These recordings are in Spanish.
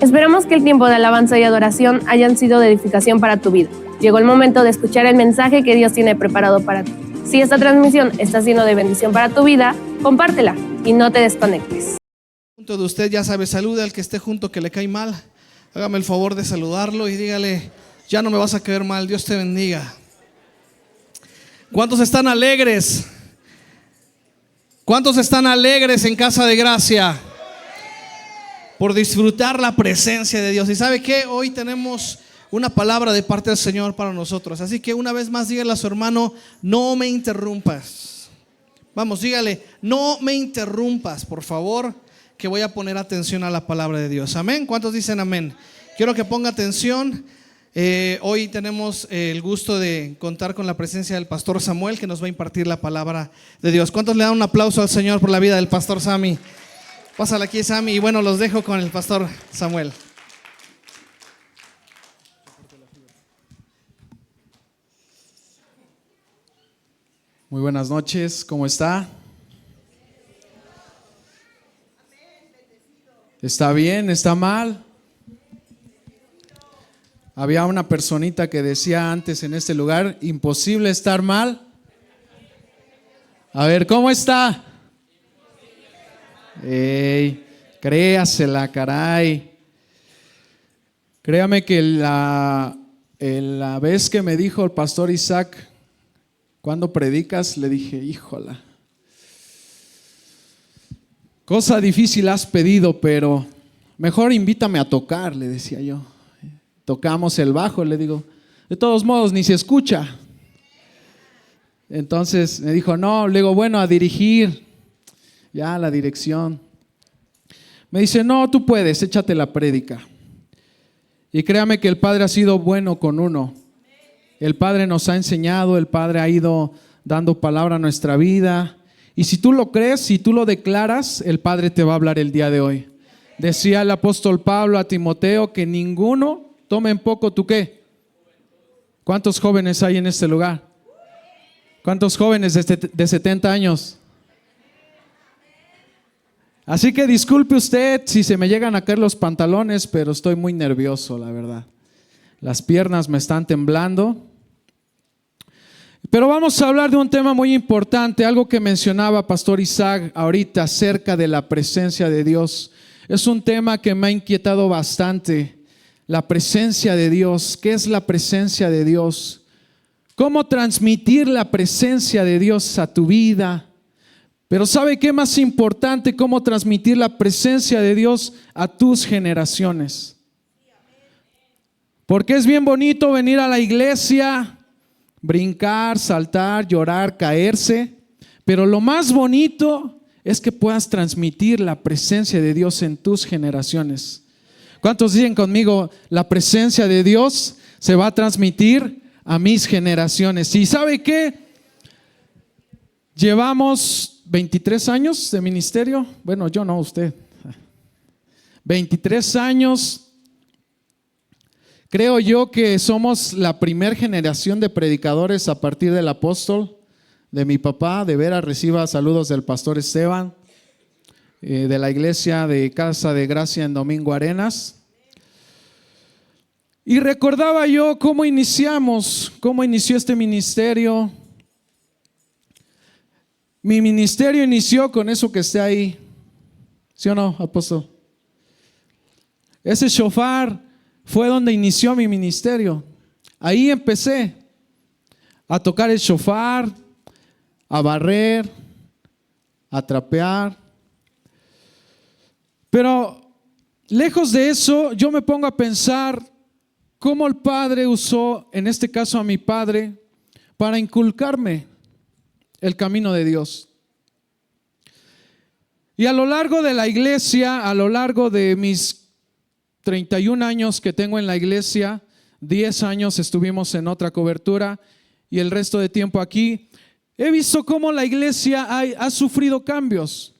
Esperamos que el tiempo de alabanza y adoración hayan sido de edificación para tu vida. Llegó el momento de escuchar el mensaje que Dios tiene preparado para ti. Si esta transmisión está siendo de bendición para tu vida, compártela y no te desconectes. Junto de usted, ya sabe, salude al que esté junto que le cae mal. Hágame el favor de saludarlo y dígale: ya no me vas a caer mal, Dios te bendiga. ¿Cuántos están alegres? ¿Cuántos están alegres en Casa de Gracia? Por disfrutar la presencia de Dios. Y ¿sabe qué? Hoy tenemos una palabra de parte del Señor para nosotros. Así que una vez más dígale a su hermano: no me interrumpas. Vamos, dígale: no me interrumpas, por favor, que voy a poner atención a la palabra de Dios. Amén. ¿Cuántos dicen amén? Quiero que ponga atención. Hoy tenemos el gusto de contar con la presencia del pastor Samuel, que nos va a impartir la palabra de Dios. ¿Cuántos le dan un aplauso al Señor por la vida del pastor Sammy? Pásala aquí, Sammy, y bueno, los dejo con el pastor Samuel. Muy buenas noches, ¿cómo está? ¿Está bien? ¿Está mal? Había una personita que decía antes en este lugar: imposible estar mal. A ver, ¿cómo está? Ey, créasela, caray. Créame que la vez que me dijo el pastor Isaac: ¿cuándo predicas? Le dije: híjola, cosa difícil has pedido, pero mejor invítame a tocar, le decía yo. Tocamos el bajo, le digo, de todos modos ni se escucha. Entonces me dijo: no, le digo, bueno, a dirigir, ya la dirección. Me dice: no, tú puedes, échate la prédica. Y créame que el Padre ha sido bueno con uno. El Padre nos ha enseñado, el Padre ha ido dando palabra a nuestra vida. Y si tú lo crees, si tú lo declaras, el Padre te va a hablar el día de hoy. Decía el apóstol Pablo a Timoteo que ninguno tome en poco tu ¿qué? ¿Cuántos jóvenes hay en este lugar? ¿Cuántos jóvenes de 70 años? Así que disculpe usted si se me llegan a caer los pantalones, pero estoy muy nervioso, la verdad. Las piernas me están temblando. Pero vamos a hablar de un tema muy importante, algo que mencionaba Pastor Isaac ahorita acerca de la presencia de Dios. Es un tema que me ha inquietado bastante, la presencia de Dios. ¿Qué es la presencia de Dios? ¿Cómo transmitir la presencia de Dios a tu vida? Pero ¿sabe qué más importante? ¿Cómo transmitir la presencia de Dios a tus generaciones? Porque es bien bonito venir a la iglesia, brincar, saltar, llorar, caerse, pero lo más bonito es que puedas transmitir la presencia de Dios en tus generaciones. ¿Cuántos dicen conmigo: la presencia de Dios se va a transmitir a mis generaciones? ¿Y sabe qué? Llevamos 23 años de ministerio. Bueno, yo no, usted. 23 años. Creo yo que somos la primera generación de predicadores a partir del apóstol, de mi papá. De veras, reciba saludos del pastor Esteban, de la iglesia de Casa de Gracia en Domingo Arenas. Y recordaba yo cómo inició este ministerio. Mi ministerio inició con eso que está ahí, ¿sí o no, apóstol? Ese shofar fue donde inició mi ministerio. Ahí empecé a tocar el shofar, a barrer, a trapear. Pero lejos de eso, yo me pongo a pensar cómo el Padre usó, en este caso a mi padre, para inculcarme el camino de Dios. Y a lo largo de la iglesia, a lo largo de mis 31 años que tengo en la iglesia, 10 años estuvimos en otra cobertura y el resto de tiempo aquí, he visto cómo la iglesia ha sufrido cambios.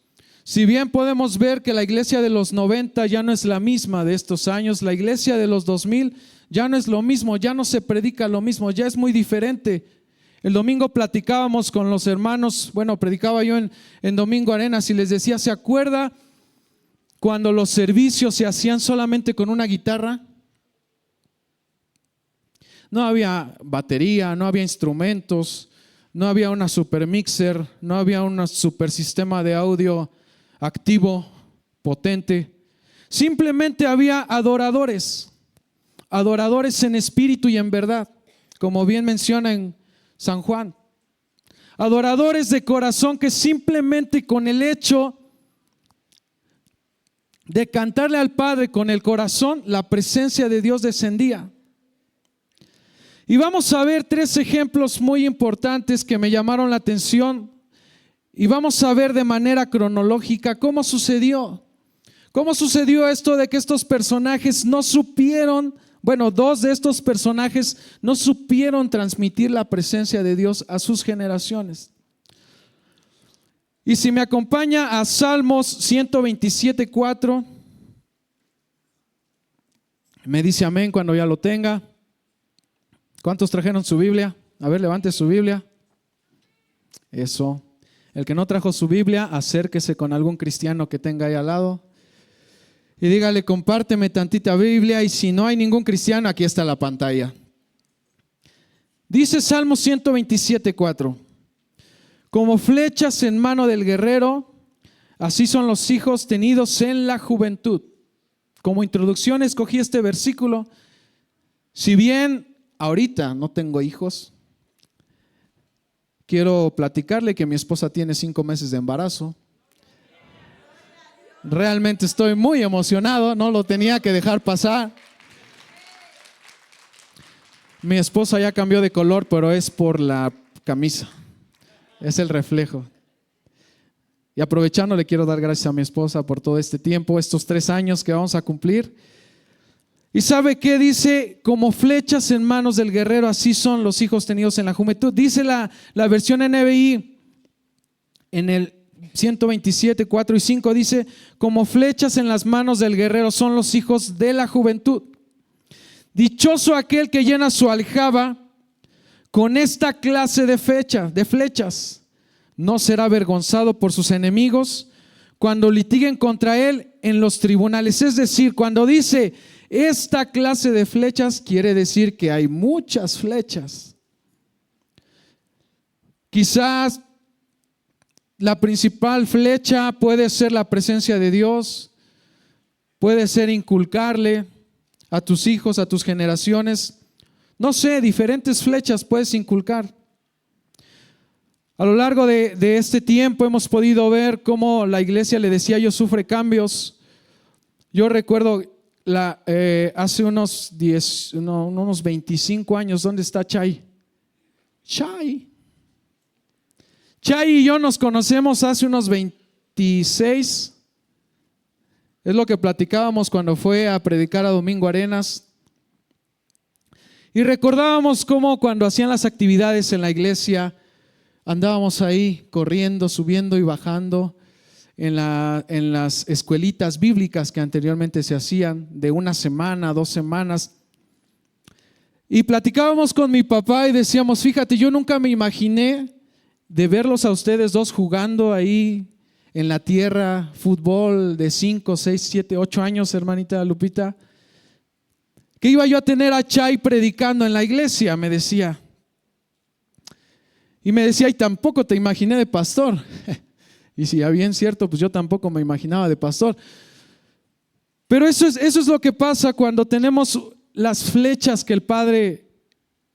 Si bien podemos ver que la iglesia de los 90 ya no es la misma de estos años, la iglesia de los 2000 ya no es lo mismo, ya no se predica lo mismo, ya es muy diferente. El domingo platicábamos con los hermanos, bueno, predicaba yo en Domingo Arenas y les decía: ¿se acuerda cuando los servicios se hacían solamente con una guitarra. No había batería, no había instrumentos, no había una super mixer, no había un super sistema de audio activo, potente. Simplemente había adoradores, adoradores en espíritu y en verdad, como bien menciona en San Juan. Adoradores de corazón que simplemente con el hecho de cantarle al Padre con el corazón, la presencia de Dios descendía. Y vamos a ver 3 ejemplos muy importantes que me llamaron la atención. Y vamos a ver de manera cronológica cómo sucedió. ¿Cómo sucedió esto de que estos personajes no supieron, 2 de estos personajes no supieron transmitir la presencia de Dios a sus generaciones? Y si me acompaña a Salmos 127:4, me dice amén cuando ya lo tenga. ¿Cuántos trajeron su Biblia? A ver, levante su Biblia. Eso. El que no trajo su Biblia, acérquese con algún cristiano que tenga ahí al lado y dígale, compárteme tantita Biblia. Y si no hay ningún cristiano, aquí está la pantalla. Dice Salmo 127:4: como flechas en mano del guerrero, así son los hijos tenidos en la juventud. Como introducción escogí este versículo. Si bien ahorita no tengo hijos, quiero platicarle que mi esposa tiene 5 meses de embarazo. Realmente estoy muy emocionado, no lo tenía que dejar pasar. Mi esposa ya cambió de color, pero es por la camisa, es el reflejo. Y aprovechando, le quiero dar gracias a mi esposa por todo este tiempo, estos 3 años que vamos a cumplir. ¿Y sabe qué dice? Como flechas en manos del guerrero, así son los hijos tenidos en la juventud. Dice la versión NBI en el 127:4 y 5, dice: como flechas en las manos del guerrero son los hijos de la juventud. Dichoso aquel que llena su aljaba con esta clase de flechas. No será avergonzado por sus enemigos cuando litiguen contra él en los tribunales. Es decir, cuando dice esta clase de flechas, quiere decir que hay muchas flechas. Quizás la principal flecha puede ser la presencia de Dios, puede ser inculcarle a tus hijos, a tus generaciones. No sé, diferentes flechas puedes inculcar. A lo largo de este tiempo hemos podido ver cómo la iglesia, le decía yo, sufre cambios. Yo recuerdo hace unos 25 años, ¿dónde está Chay? Chay y yo nos conocemos hace unos 26. Es lo que platicábamos cuando fue a predicar a Domingo Arenas. Y recordábamos cómo cuando hacían las actividades en la iglesia, andábamos ahí corriendo, subiendo y bajando en las escuelitas bíblicas que anteriormente se hacían de 1 semana, 2 semanas. Y platicábamos con mi papá y decíamos, fíjate, yo nunca me imaginé de verlos a ustedes dos jugando ahí en la tierra, fútbol de 5, 6, 7, 8 años, hermanita Lupita. Que iba yo a tener a Chay predicando en la iglesia, me decía. Y me decía, y tampoco te imaginé de pastor. Y si ya bien cierto, pues yo tampoco me imaginaba de pastor. Pero eso es lo que pasa cuando tenemos las flechas que el Padre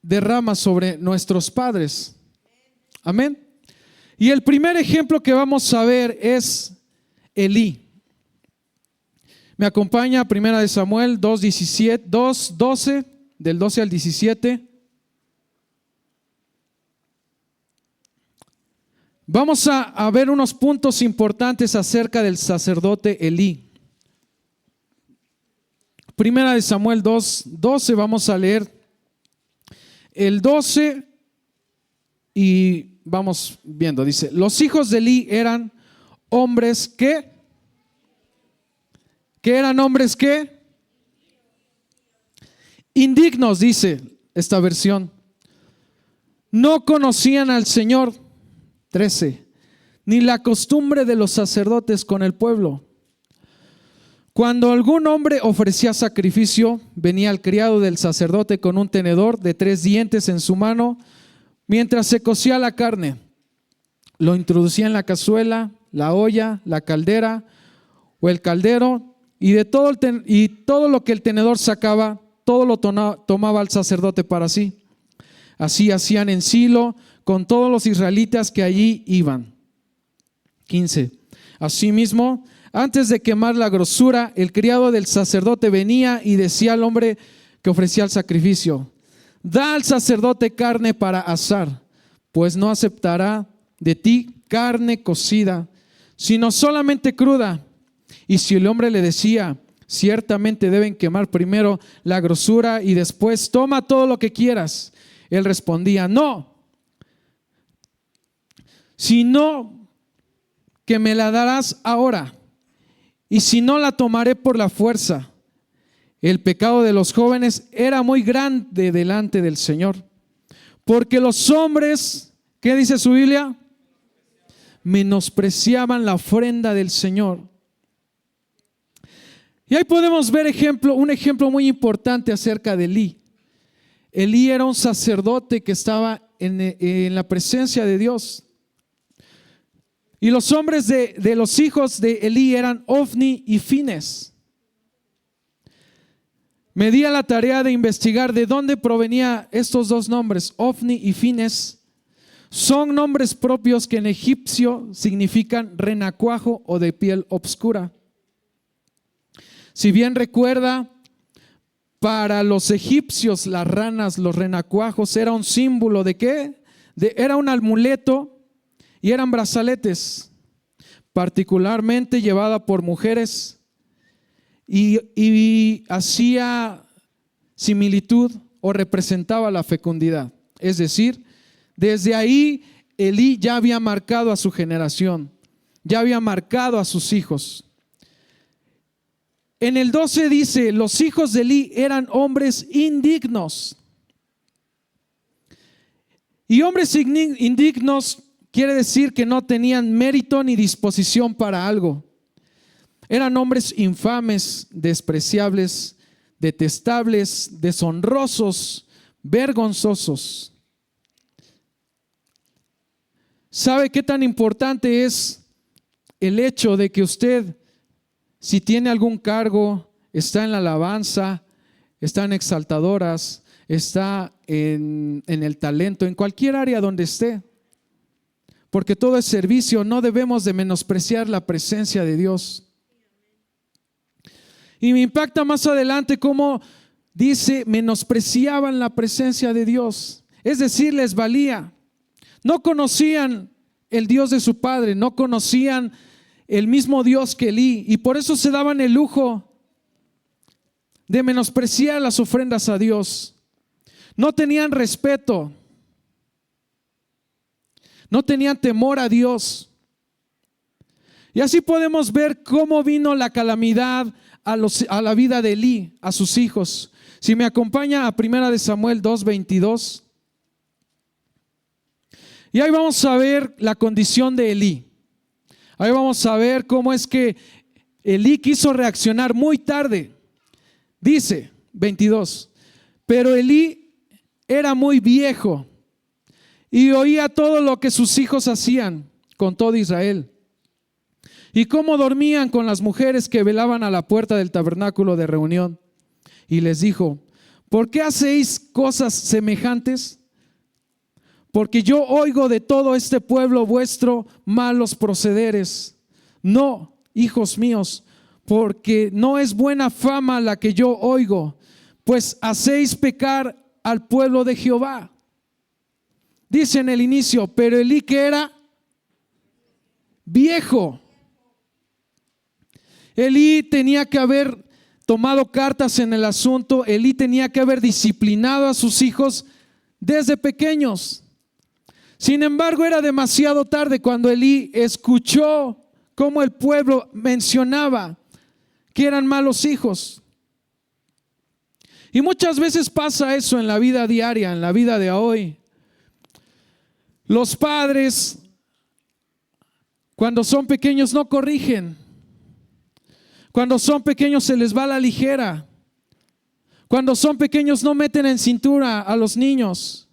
derrama sobre nuestros padres. Amén. Y el primer ejemplo que vamos a ver es Elí. Me acompaña a 1 Samuel 2:12, del 12 al 17. Vamos a ver unos puntos importantes acerca del sacerdote Elí. 1 Samuel 2:12, vamos a leer el 12 y vamos viendo. Dice, los hijos de Elí eran hombres que eran hombres que indignos, dice esta versión. No conocían al Señor. 13. Ni la costumbre de los sacerdotes con el pueblo. Cuando algún hombre ofrecía sacrificio, venía el criado del sacerdote con un tenedor de 3 dientes en su mano, mientras se cocía la carne. Lo introducía en la cazuela, la olla, la caldera o el caldero, y todo lo que el tenedor sacaba, todo lo tomaba el sacerdote para sí. Así hacían en Silo con todos los israelitas que allí iban. 15. Asimismo, antes de quemar la grosura, el criado del sacerdote venía y decía al hombre que ofrecía el sacrificio: da al sacerdote carne para asar, pues no aceptará de ti carne cocida, sino solamente cruda. Y si el hombre le decía: ciertamente deben quemar primero la grosura y después toma todo lo que quieras, él respondía: no, sino que me la darás ahora, y si no, la tomaré por la fuerza. El pecado de los jóvenes era muy grande delante del Señor, porque los hombres, ¿qué dice su Biblia? Menospreciaban la ofrenda del Señor. Y ahí podemos ver un ejemplo muy importante acerca de Elí. Elí era un sacerdote que estaba en la presencia de Dios. Y los hombres de los hijos de Elí eran Ofni y Fines. Me di a la tarea de investigar de dónde provenían estos dos nombres, Ofni y Fines. Son nombres propios que en egipcio significan renacuajo o de piel obscura. Si bien recuerda, para los egipcios las ranas, los renacuajos, era un símbolo de ¿qué? Era un amuleto y eran brazaletes, particularmente llevada por mujeres, y hacía similitud o representaba la fecundidad. Es decir, desde ahí Elí ya había marcado a su generación, ya había marcado a sus hijos. En el 12 dice: los hijos de Elí eran hombres indignos. Y hombres indignos quiere decir que no tenían mérito ni disposición para algo. Eran hombres infames, despreciables, detestables, deshonrosos, vergonzosos. ¿Sabe qué tan importante es el hecho de que usted, si tiene algún cargo, está en la alabanza, está en exaltadoras, está en el talento, en cualquier área donde esté? Porque todo es servicio, no debemos de menospreciar la presencia de Dios. Y me impacta más adelante cómo dice: menospreciaban la presencia de Dios. Es decir, les valía. No conocían el Dios de su padre, no conocían el mismo Dios que Elí, y por eso se daban el lujo de menospreciar las ofrendas a Dios. No tenían respeto, no tenían temor a Dios. Y así podemos ver cómo vino la calamidad a la vida de Elí, a sus hijos. Si me acompaña a 1 Samuel 2:22. Y ahí vamos a ver la condición de Elí. Ahí vamos a ver cómo es que Elí quiso reaccionar muy tarde. Dice 22: pero Elí era muy viejo y oía todo lo que sus hijos hacían con todo Israel, y cómo dormían con las mujeres que velaban a la puerta del tabernáculo de reunión. Y les dijo: ¿por qué hacéis cosas semejantes? Porque yo oigo de todo este pueblo vuestro malos procederes. No, hijos míos, porque no es buena fama la que yo oigo, pues hacéis pecar al pueblo de Jehová. Dice en el inicio: pero Elí, que era viejo. Elí tenía que haber tomado cartas en el asunto. Elí tenía que haber disciplinado a sus hijos desde pequeños. Sin embargo, era demasiado tarde cuando Elí escuchó cómo el pueblo mencionaba que eran malos hijos. Y muchas veces pasa eso en la vida diaria, en la vida de hoy. Los padres, cuando son pequeños, no corrigen. Cuando son pequeños se les va a la ligera. Cuando son pequeños no meten en cintura a los niños.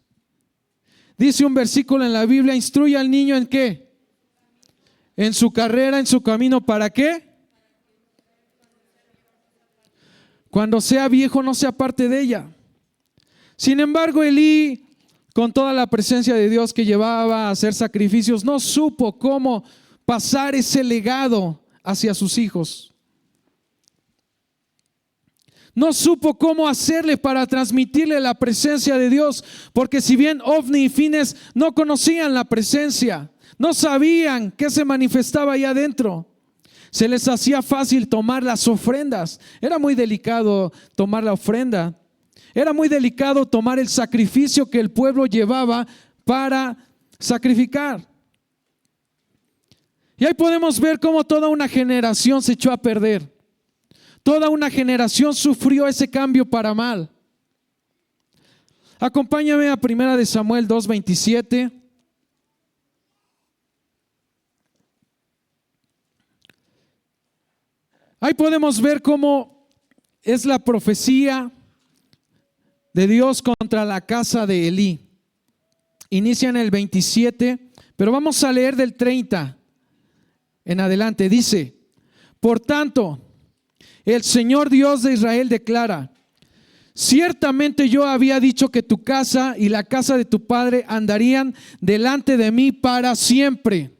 Dice un versículo en la Biblia, instruye al niño ¿en qué? En su carrera, en su camino. ¿Para qué? Cuando sea viejo no se aparte de ella. Sin embargo, Elí, con toda la presencia de Dios que llevaba a hacer sacrificios, no supo cómo pasar ese legado hacia sus hijos. No supo cómo hacerle para transmitirle la presencia de Dios, porque si bien Ofni y Fines no conocían la presencia, no sabían qué se manifestaba ahí adentro, se les hacía fácil tomar las ofrendas. Era muy delicado tomar la ofrenda. Era muy delicado tomar el sacrificio que el pueblo llevaba para sacrificar. Y ahí podemos ver cómo toda una generación se echó a perder. Toda una generación sufrió ese cambio para mal. Acompáñame a 1 Samuel 2:27. Ahí podemos ver cómo es la profecía de Dios contra la casa de Elí. Inicia en el 27, pero vamos a leer del 30 en adelante. Dice: por tanto, el Señor Dios de Israel declara: ciertamente yo había dicho que tu casa y la casa de tu padre andarían delante de mí para siempre.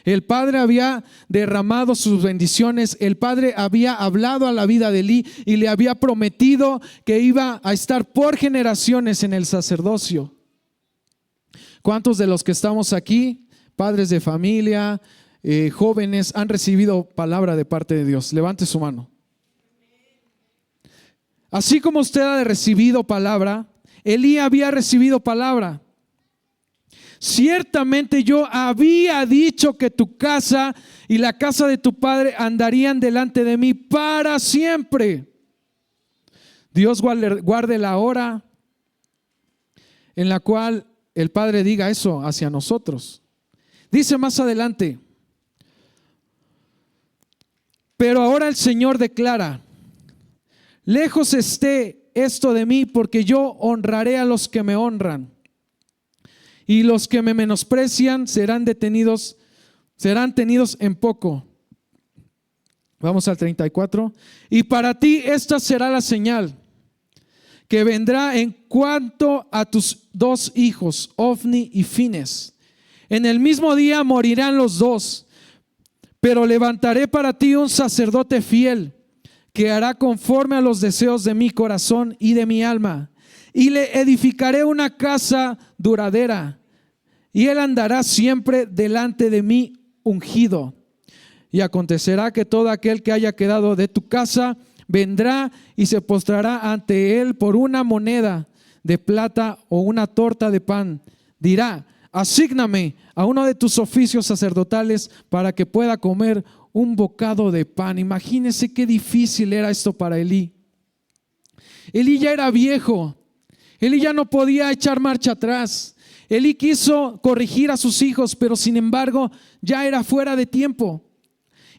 El Padre había derramado sus bendiciones, el Padre había hablado a la vida de Elí y le había prometido que iba a estar por generaciones en el sacerdocio. ¿Cuántos de los que estamos aquí, padres de familia, jóvenes, han recibido palabra de parte de Dios? Levante su mano. Así como usted ha recibido palabra, Elí había recibido palabra. Ciertamente yo había dicho que tu casa y la casa de tu padre andarían delante de mí para siempre. Dios guarde la hora en la cual el Padre diga eso hacia nosotros. Dice más adelante: pero ahora el Señor declara: lejos esté esto de mí, porque yo honraré a los que me honran, y los que me menosprecian serán tenidos en poco. Vamos al 34. Y para ti esta será la señal que vendrá en cuanto a tus dos hijos, Ofni y Fines. En el mismo día morirán los dos, pero levantaré para ti un sacerdote fiel, que hará conforme a los deseos de mi corazón y de mi alma. Y le edificaré una casa duradera, y él andará siempre delante de mí ungido. Y acontecerá que todo aquel que haya quedado de tu casa vendrá y se postrará ante él por una moneda de plata o una torta de pan. Dirá: asígname a uno de tus oficios sacerdotales para que pueda comer un bocado de pan. Imagínense qué difícil era esto para Elí. Elí ya era viejo. Elí ya no podía echar marcha atrás. Elí quiso corregir a sus hijos, pero sin embargo ya era fuera de tiempo.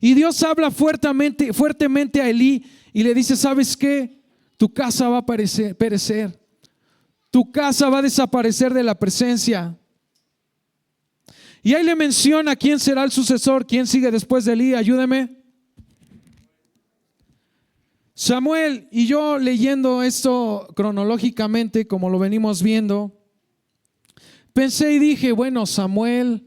Y Dios habla fuertemente a Elí y le dice: ¿sabes qué? Tu casa va a perecer. Tu casa va a desaparecer de la presencia. Y ahí le menciona quién será el sucesor, quién sigue después de Elí. Ayúdeme. Samuel. Y yo leyendo esto cronológicamente, como lo venimos viendo, pensé y dije: bueno, Samuel,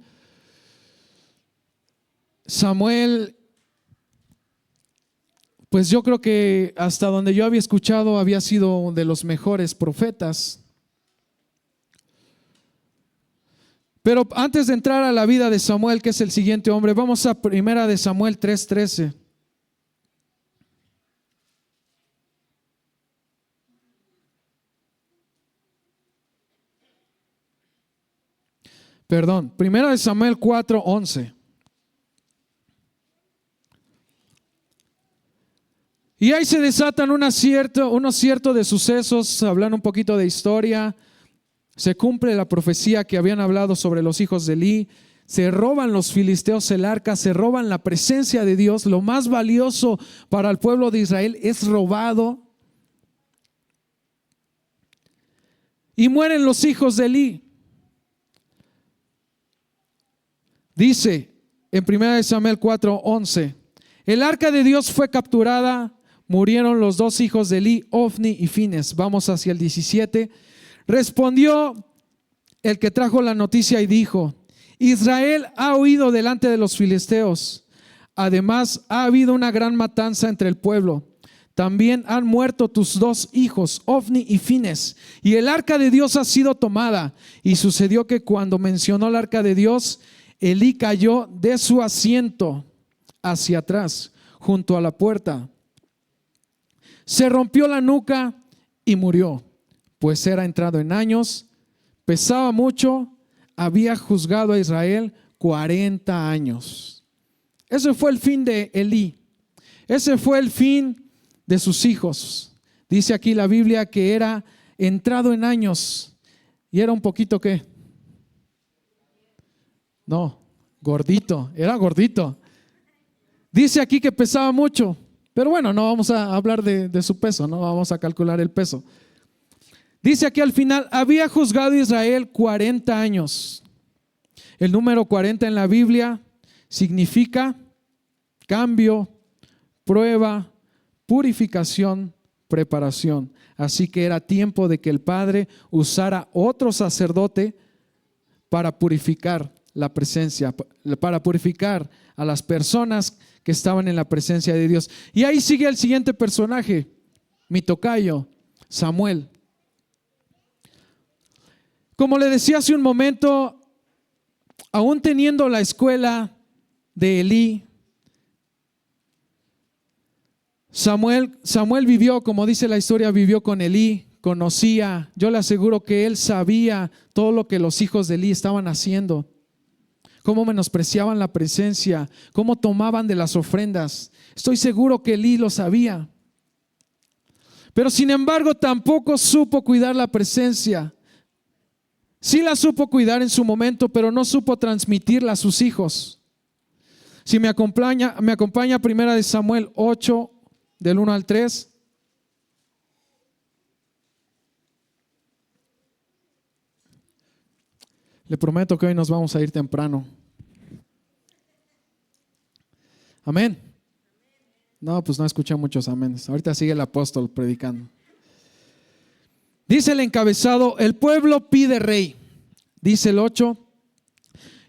pues yo creo que hasta donde yo había escuchado había sido de los mejores profetas. Pero antes de entrar a la vida de Samuel, que es el siguiente hombre, vamos a 1 de Samuel 3:13. Perdón, 1 de Samuel 4:11. Y ahí se desatan unos ciertos de sucesos, hablan un poquito de historia. Se cumple la profecía que habían hablado sobre los hijos de Elí. Se roban los filisteos el arca, se roban la presencia de Dios. Lo más valioso para el pueblo de Israel es robado. Y mueren los hijos de Elí. Dice en 1 Samuel 4:11, el arca de Dios fue capturada, murieron los dos hijos de Elí, Ofni y Fines. Vamos hacia el 17. Respondió el que trajo la noticia y dijo: Israel ha huido delante de los filisteos. Además, ha habido una gran matanza entre el pueblo. También han muerto tus dos hijos, Ofni y Fines, y el arca de Dios ha sido tomada. Y sucedió que cuando mencionó el arca de Dios, Elí cayó de su asiento hacia atrás, junto a la puerta. Se rompió la nuca y murió, pues era entrado en años, pesaba mucho, había juzgado a Israel 40 años. Ese fue el fin de Elí. Ese fue el fin de sus hijos. Dice aquí la Biblia que era entrado en años. ¿Y era un poquito qué? No, gordito, era gordito. Dice aquí que pesaba mucho, pero bueno, no vamos a hablar de su peso, no vamos a calcular el peso. Dice aquí al final, había juzgado a Israel 40 años. El número 40 en la Biblia significa cambio, prueba, purificación, preparación. Así que era tiempo de que el Padre usara otro sacerdote para purificar la presencia, para purificar a las personas que estaban en la presencia de Dios. Y ahí sigue el siguiente personaje, mi tocayo, Samuel. Como le decía hace un momento, aún teniendo la escuela de Elí, Samuel vivió, como dice la historia, vivió con Elí, conocía, yo le aseguro que él sabía todo lo que los hijos de Elí estaban haciendo, cómo menospreciaban la presencia, cómo tomaban de las ofrendas. Estoy seguro que Elí lo sabía. Pero sin embargo tampoco supo cuidar la presencia. Sí la supo cuidar en su momento, pero no supo transmitirla a sus hijos. Si me acompaña 1 Samuel 8, del 1 al 3. Le prometo que hoy nos vamos a ir temprano. Amén. No, pues no escuché muchos aménes. Ahorita sigue el apóstol predicando. Dice el encabezado, el pueblo pide rey. Dice el 8.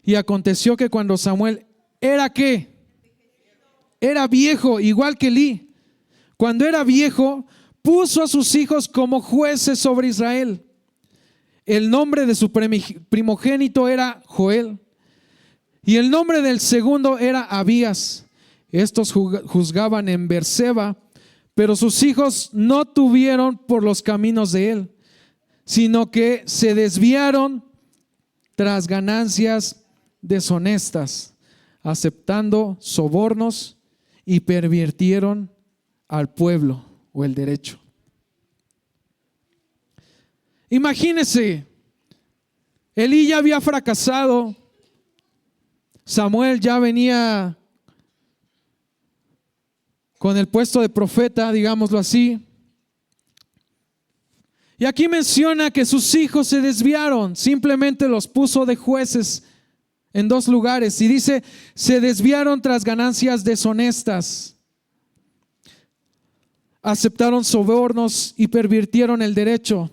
Y aconteció que cuando Samuel era ¿qué? Era viejo, igual que Elí. Cuando era viejo, puso a sus hijos como jueces sobre Israel. El nombre de su primogénito era Joel y el nombre del segundo era Abías. Estos juzgaban en Beerseba, pero sus hijos no tuvieron por los caminos de él, sino que se desviaron tras ganancias deshonestas, aceptando sobornos y pervirtieron al pueblo o el derecho. Imagínense, Elí ya había fracasado, Samuel ya venía con el puesto de profeta, digámoslo así. Y aquí menciona que sus hijos se desviaron, simplemente los puso de jueces en dos lugares y dice, se desviaron tras ganancias deshonestas. Aceptaron sobornos y pervirtieron el derecho.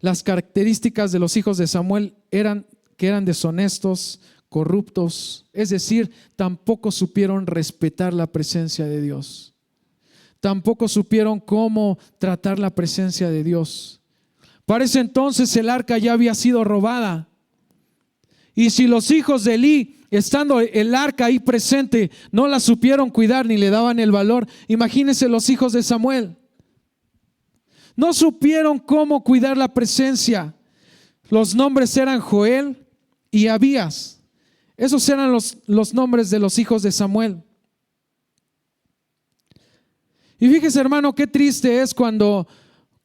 Las características de los hijos de Samuel eran que eran deshonestos, corruptos, es decir, tampoco supieron respetar la presencia de Dios. Tampoco supieron cómo tratar la presencia de Dios. Para ese entonces el arca ya había sido robada. Y si los hijos de Elí, estando el arca ahí presente, no la supieron cuidar ni le daban el valor, imagínense los hijos de Samuel. No supieron cómo cuidar la presencia. Los nombres eran Joel y Abías. Esos eran los nombres de los hijos de Samuel. Y fíjese, hermano, qué triste es cuando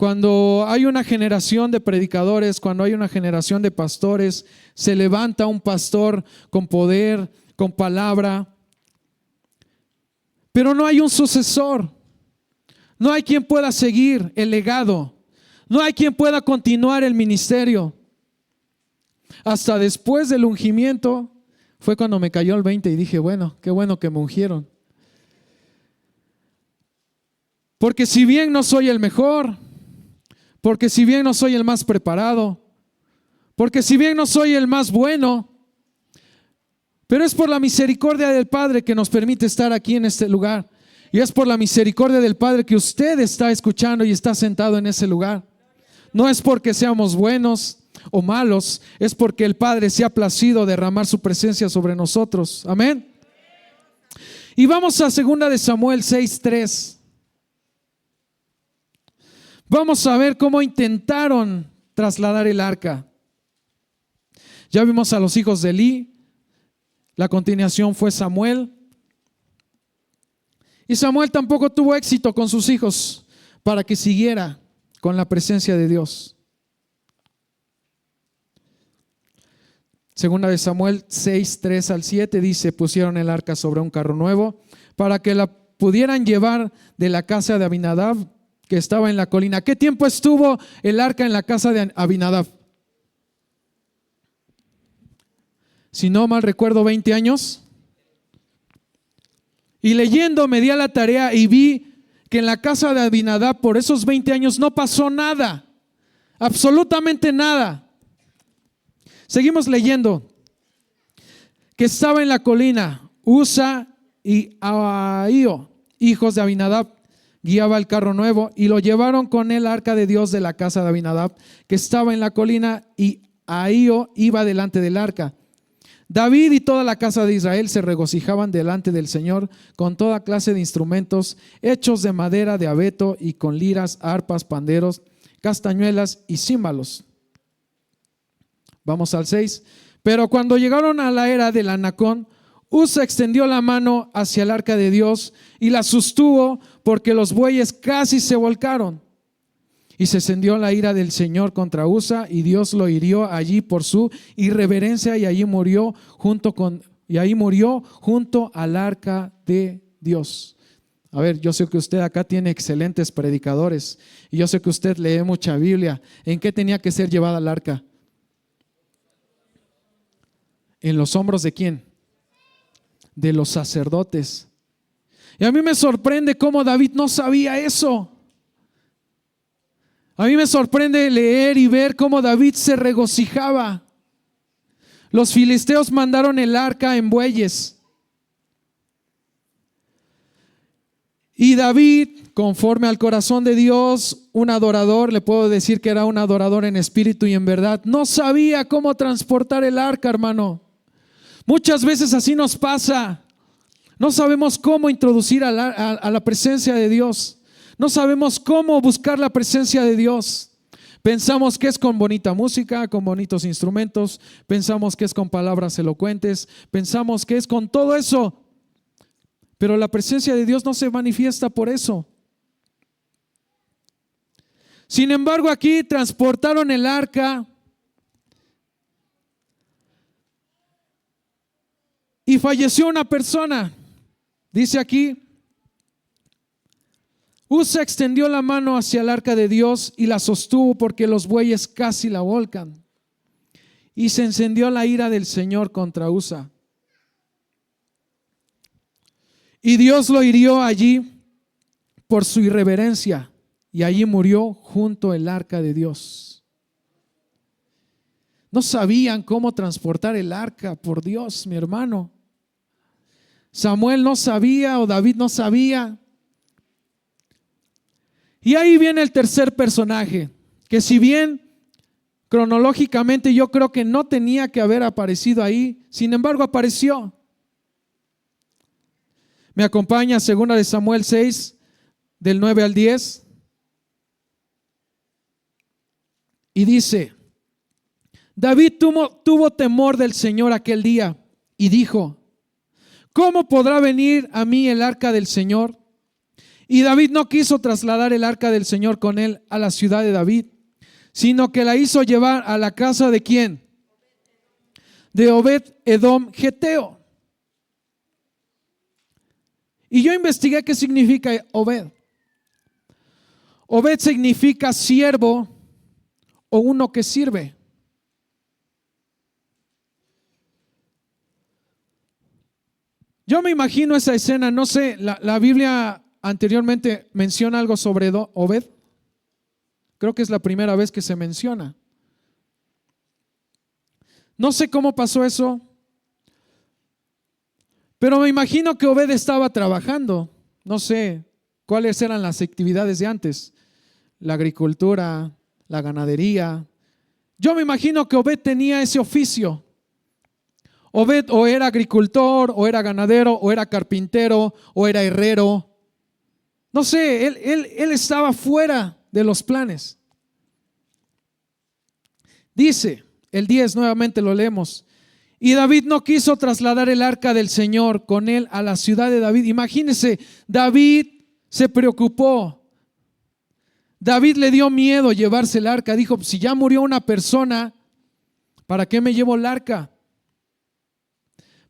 Cuando hay una generación de predicadores, cuando hay una generación de pastores, se levanta un pastor con poder, con palabra, pero no hay un sucesor. No hay quien pueda seguir el legado. No hay quien pueda continuar el ministerio. Hasta después del ungimiento fue cuando me cayó el 20 y dije, bueno, qué bueno que me ungieron. Porque si bien no soy el mejor, porque si bien no soy el más preparado, porque si bien no soy el más bueno, pero es por la misericordia del Padre que nos permite estar aquí en este lugar. Y es por la misericordia del Padre que usted está escuchando y está sentado en ese lugar. No es porque seamos buenos o malos, es porque el Padre se ha placido derramar su presencia sobre nosotros. Amén. Y vamos a 2 de Samuel 6:3. Vamos a ver cómo intentaron trasladar el arca. Ya vimos a los hijos de Elí. La continuación fue Samuel. Y Samuel tampoco tuvo éxito con sus hijos para que siguiera con la presencia de Dios. 2 de Samuel 6:3-7 dice: pusieron el arca sobre un carro nuevo para que la pudieran llevar de la casa de Abinadab, que estaba en la colina. ¿Qué tiempo estuvo el arca en la casa de Abinadab? Si no mal recuerdo, 20 años. Y leyendo me di a la tarea y vi que en la casa de Abinadab por esos 20 años no pasó nada, absolutamente nada. Seguimos leyendo. Que estaba en la colina Usa y Ahío, hijos de Abinadab, guiaba el carro nuevo y lo llevaron con el arca de Dios de la casa de Abinadab, que estaba en la colina, y Ahío iba delante del arca. David y toda la casa de Israel se regocijaban delante del Señor con toda clase de instrumentos hechos de madera de abeto y con liras, arpas, panderos, castañuelas y címbalos. Vamos al 6. Pero cuando llegaron a la era del Anacón, Usa extendió la mano hacia el arca de Dios y la sostuvo porque los bueyes casi se volcaron. Y se encendió la ira del Señor contra Usa y Dios lo hirió allí por su irreverencia y allí murió junto al arca de Dios. A ver, yo sé que usted acá tiene excelentes predicadores y yo sé que usted lee mucha Biblia. ¿En qué tenía que ser llevada el arca? ¿En los hombros de quién? De los sacerdotes. Y a mí me sorprende cómo David no sabía eso. A mí me sorprende leer y ver cómo David se regocijaba. Los filisteos mandaron el arca en bueyes. Y David, conforme al corazón de Dios, un adorador, le puedo decir que era un adorador en espíritu y en verdad, no sabía cómo transportar el arca, hermano. Muchas veces así nos pasa. No sabemos cómo introducir a la presencia de Dios. No sabemos cómo buscar la presencia de Dios. Pensamos que es con bonita música, con bonitos instrumentos. Pensamos que es con palabras elocuentes. Pensamos que es con todo eso. Pero la presencia de Dios no se manifiesta por eso. Sin embargo, aquí transportaron el arca y falleció una persona. Dice aquí: Usa extendió la mano hacia el arca de Dios y la sostuvo porque los bueyes casi la volcan. Y se encendió la ira del Señor contra Usa. Y Dios lo hirió allí por su irreverencia y allí murió junto al arca de Dios. No sabían cómo transportar el arca, por Dios, mi hermano. Samuel no sabía o David no sabía. Y ahí viene el tercer personaje, que si bien cronológicamente yo creo que no tenía que haber aparecido ahí, sin embargo apareció. Me acompaña 2 de Samuel 6, del 9 al 10. Y dice: David tuvo temor del Señor aquel día y dijo: ¿cómo podrá venir a mí el arca del Señor? Y David no quiso trasladar el arca del Señor con él a la ciudad de David, sino que la hizo llevar a la casa de ¿quién? De Obed-Edom Geteo. Y yo investigué qué significa Obed. Obed significa siervo o uno que sirve. Yo me imagino esa escena, no sé, la Biblia anteriormente menciona algo sobre Obed. Creo que es la primera vez que se menciona. No sé cómo pasó eso, pero me imagino que Obed estaba trabajando. No sé cuáles eran las actividades de antes, la agricultura, la ganadería. Yo me imagino que Obed tenía ese oficio. Obed o era agricultor, o era ganadero, o era carpintero, o era herrero. No sé, él estaba fuera de los planes. Dice el 10, nuevamente lo leemos. Y David no quiso trasladar el arca del Señor con él a la ciudad de David. Imagínense, David se preocupó. David le dio miedo llevarse el arca. Dijo, si ya murió una persona, ¿para qué me llevo el arca?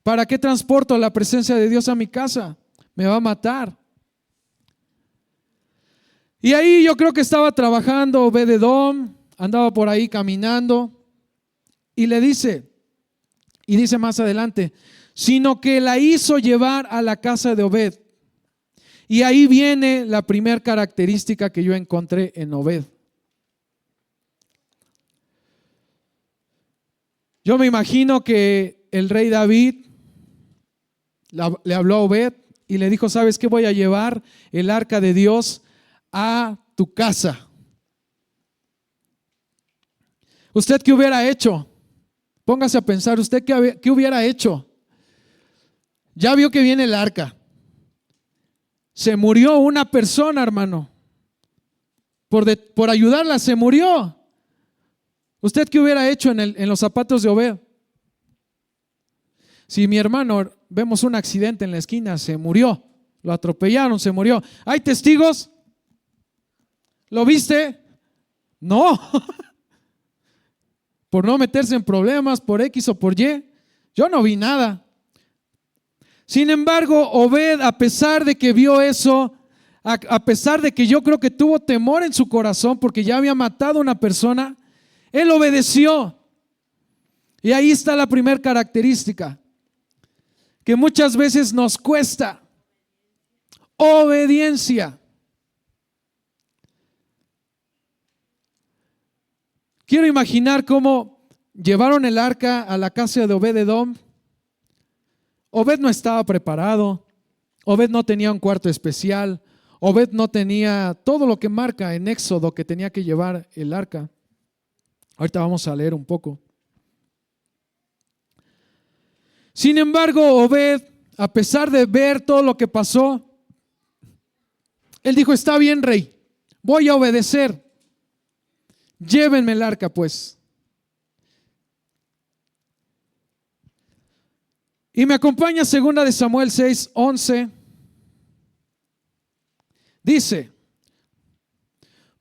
¿Para qué transporto la presencia de Dios a mi casa? Me va a matar. Y ahí yo creo que estaba trabajando Obed-Edom, andaba por ahí caminando y le dice, y dice más adelante, sino que la hizo llevar a la casa de Obed. Y ahí viene la primera característica que yo encontré en Obed. Yo me imagino que el rey David le habló a Obed y le dijo, ¿sabes qué? Voy a llevar el arca de Dios a tu casa. ¿Usted qué hubiera hecho? Póngase a pensar, ¿usted qué hubiera hecho? Ya vio que viene el arca. Se murió una persona, hermano. Por ayudarla se murió. ¿Usted qué hubiera hecho en los zapatos de Obed? Si mi hermano, vemos un accidente en la esquina, se murió, lo atropellaron, se murió. ¿Hay testigos? ¿Lo viste? No. Por no meterse en problemas, por X o por Y. Yo no vi nada. Sin embargo, Obed, a pesar de que vio eso, a pesar de que yo creo que tuvo temor en su corazón porque ya había matado a una persona, él obedeció. Y ahí está la primera característica que muchas veces nos cuesta: obediencia. Quiero imaginar cómo llevaron el arca a la casa de Obed-Edom. Obed no estaba preparado, Obed no tenía un cuarto especial, Obed no tenía todo lo que marca en Éxodo que tenía que llevar el arca. Ahorita vamos a leer un poco. Sin embargo, Obed, a pesar de ver todo lo que pasó, él dijo, está bien, rey, voy a obedecer. Llévenme el arca, pues. Y me acompaña 2 de Samuel 6:11. Dice,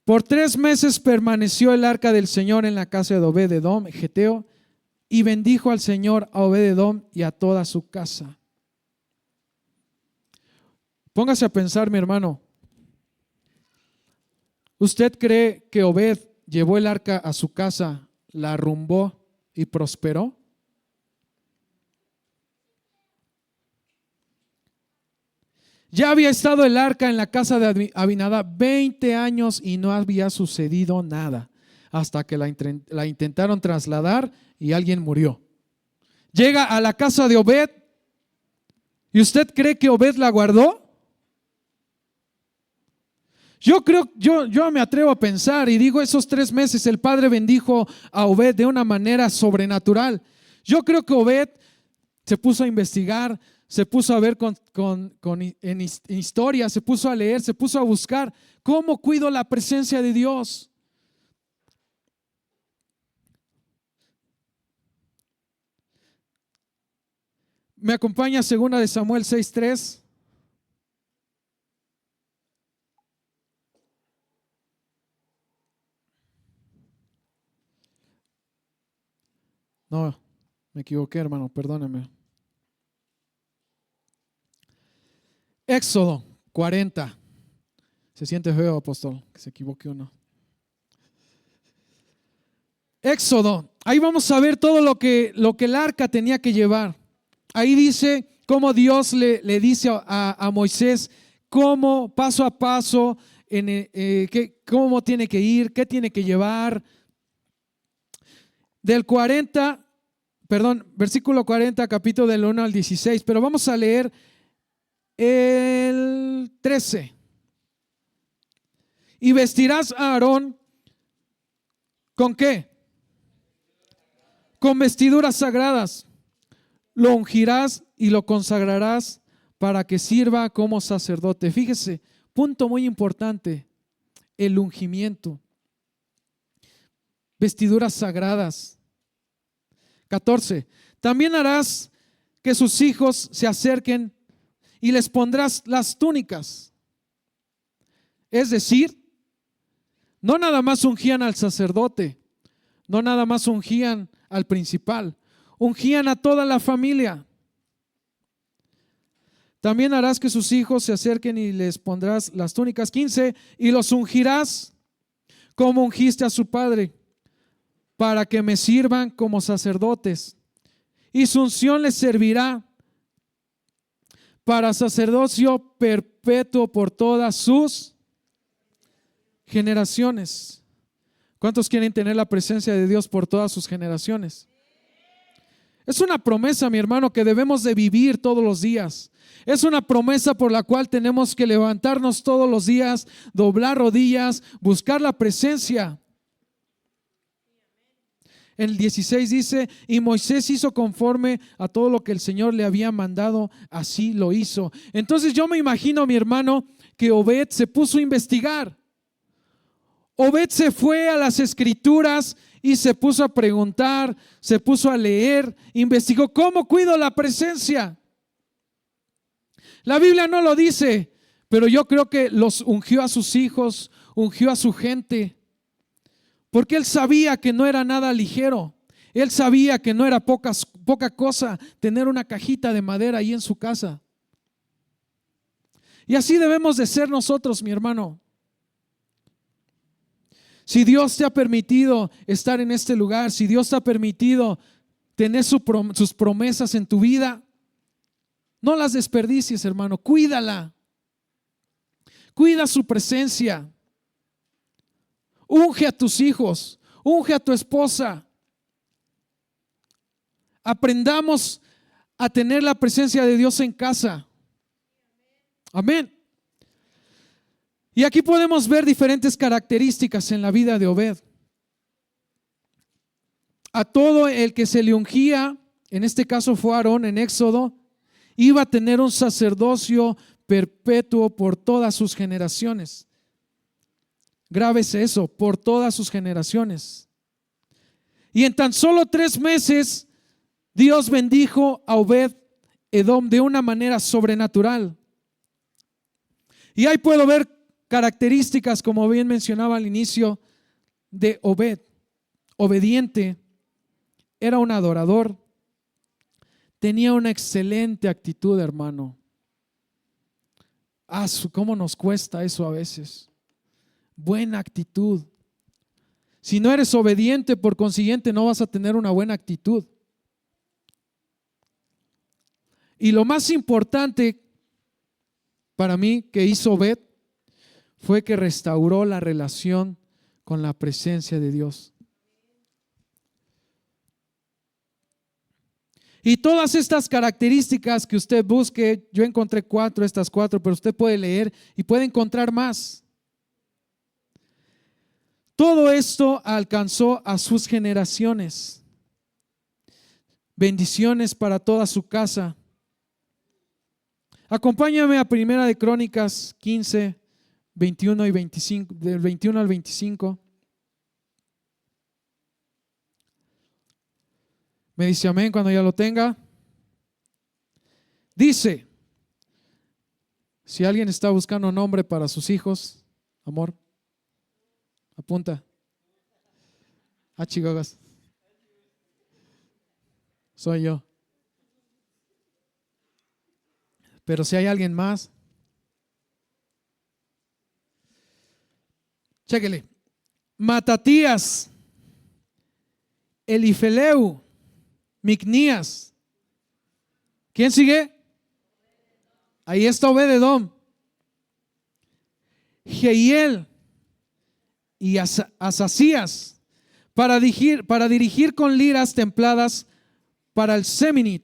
por 3 meses permaneció el arca del Señor en la casa de Obed-Edom, Geteo, y bendijo al Señor a Obed-Edom y a toda su casa. Póngase a pensar, mi hermano. ¿Usted cree que Obed llevó el arca a su casa, la arrumbó y prosperó? Ya había estado el arca en la casa de Abinadab 20 años y no había sucedido nada, hasta que la intentaron trasladar y alguien murió. Llega a la casa de Obed, ¿y usted cree que Obed la guardó? Yo me atrevo a pensar y digo, esos 3 meses el padre bendijo a Obed de una manera sobrenatural. Yo creo que Obed se puso a investigar, se puso a ver en historia, se puso a leer, se puso a buscar cómo cuido la presencia de Dios. Me acompaña 2 de Samuel 6:3. No, me equivoqué, hermano, perdóneme. Éxodo 40. Se siente feo, apóstol, que se equivoque uno. Éxodo, ahí vamos a ver todo lo que el arca tenía que llevar. Ahí dice cómo Dios le dice a Moisés cómo paso a paso, cómo tiene que ir, qué tiene que llevar. Versículo 40, capítulo del 1 al 16, pero vamos a leer el 13. Y vestirás a Aarón ¿con qué? Con vestiduras sagradas. Lo ungirás y lo consagrarás para que sirva como sacerdote. Fíjese, punto muy importante, el ungimiento. Vestiduras sagradas. 14. También harás que sus hijos se acerquen y les pondrás las túnicas. Es decir, no nada más ungían al sacerdote, no nada más ungían al principal, ungían a toda la familia. También harás que sus hijos se acerquen y les pondrás las túnicas. 15. Y los ungirás como ungiste a su padre, para que me sirvan como sacerdotes. Y su unción les servirá para sacerdocio perpetuo por todas sus generaciones. ¿Cuántos quieren tener la presencia de Dios por todas sus generaciones? Es una promesa, mi hermano, que debemos de vivir todos los días. Es una promesa por la cual tenemos que levantarnos todos los días, doblar rodillas, buscar la presencia. En el 16 dice, y Moisés hizo conforme a todo lo que el Señor le había mandado, así lo hizo. Entonces yo me imagino, mi hermano, que Obed se puso a investigar. Obed se fue a las escrituras y se puso a preguntar, se puso a leer, investigó cómo cuido la presencia. La Biblia no lo dice, pero yo creo que los ungió a sus hijos, ungió a su gente, porque él sabía que no era nada ligero. Él sabía que no era poca cosa tener una cajita de madera ahí en su casa. Y así debemos de ser nosotros, mi hermano. Si Dios te ha permitido estar en este lugar, si Dios te ha permitido tener sus promesas en tu vida, no las desperdicies, hermano. Cuídala. Cuida su presencia. Unge a tus hijos, unge a tu esposa. Aprendamos a tener la presencia de Dios en casa. Amén. Y aquí podemos ver diferentes características en la vida de Obed. A todo el que se le ungía, en este caso fue Aarón en Éxodo, iba a tener un sacerdocio perpetuo por todas sus generaciones. Grábese eso, por todas sus generaciones. Y en tan solo 3 meses, Dios bendijo a Obed Edom de una manera sobrenatural. Y ahí puedo ver características, como bien mencionaba al inicio, de Obed. Obediente, era un adorador, tenía una excelente actitud, hermano. ¿Cómo nos cuesta eso a veces? Buena actitud. Si no eres obediente, por consiguiente no vas a tener una buena actitud. Y lo más importante para mí que hizo Obed fue que restauró la relación con la presencia de Dios. Y todas estas características que usted busque, yo encontré estas 4, pero usted puede leer y puede encontrar más. Todo esto alcanzó a sus generaciones. Bendiciones para toda su casa. Acompáñame a Primera de Crónicas 15, 21 y 25, del 21 al 25. Me dice amén cuando ya lo tenga. Dice, si alguien está buscando nombre para sus hijos, amor, apunta. Chigogas. Soy yo. Pero si hay alguien más, chéquele. Matatías, Elifeleu, Micnías. ¿Quién sigue? Ahí está Obed-edom. Jehiel y Asasías para dirigir con liras templadas para el Seminit.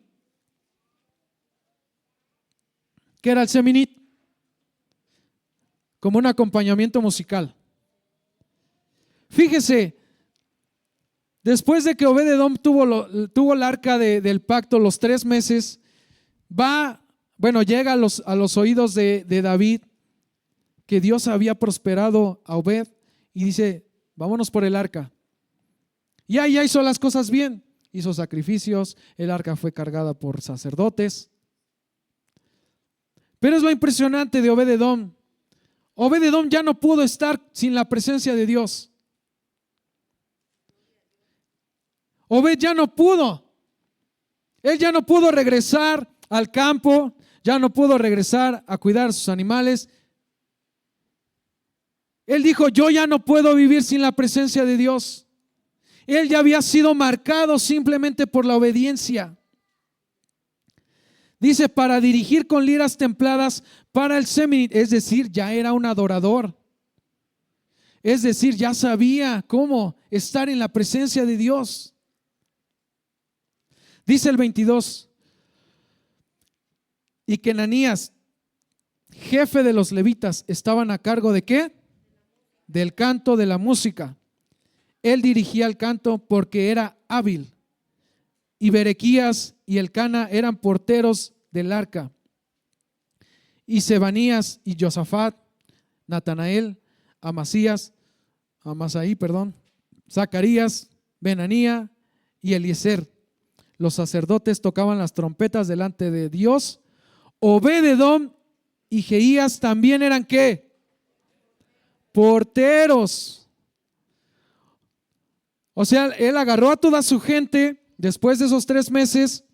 ¿Qué era el Seminit? Como un acompañamiento musical. Fíjese, después de que Obed-edom tuvo el arca del pacto los 3 meses, llega a los oídos de David que Dios había prosperado a Obed y dice, vámonos por el arca. Ya hizo las cosas bien, hizo sacrificios, el arca fue cargada por sacerdotes. Pero es lo impresionante de Obed-edom. Obed-edom ya no pudo estar sin la presencia de Dios. Obed ya no pudo. Él ya no pudo regresar al campo, ya no pudo regresar a cuidar a sus animales. Él dijo, yo ya no puedo vivir sin la presencia de Dios. Él ya había sido marcado simplemente por la obediencia. Dice, para dirigir con liras templadas para el Seminit, es decir, ya era un adorador. Es decir, ya sabía cómo estar en la presencia de Dios. Dice el 22, y que Ananías, jefe de los levitas, estaban a cargo ¿de qué? Del canto, de la música. Él dirigía el canto porque era hábil. Y Berequías y Elcana eran porteros del arca. Y Sebanías y Josafat, Natanael, Amasaí, Zacarías, Benanía y Eliezer. Los sacerdotes tocaban las trompetas delante de Dios. Obed-edom y Jeías también eran ¿qué? Porteros. O sea, él agarró a toda su gente después de esos 3 meses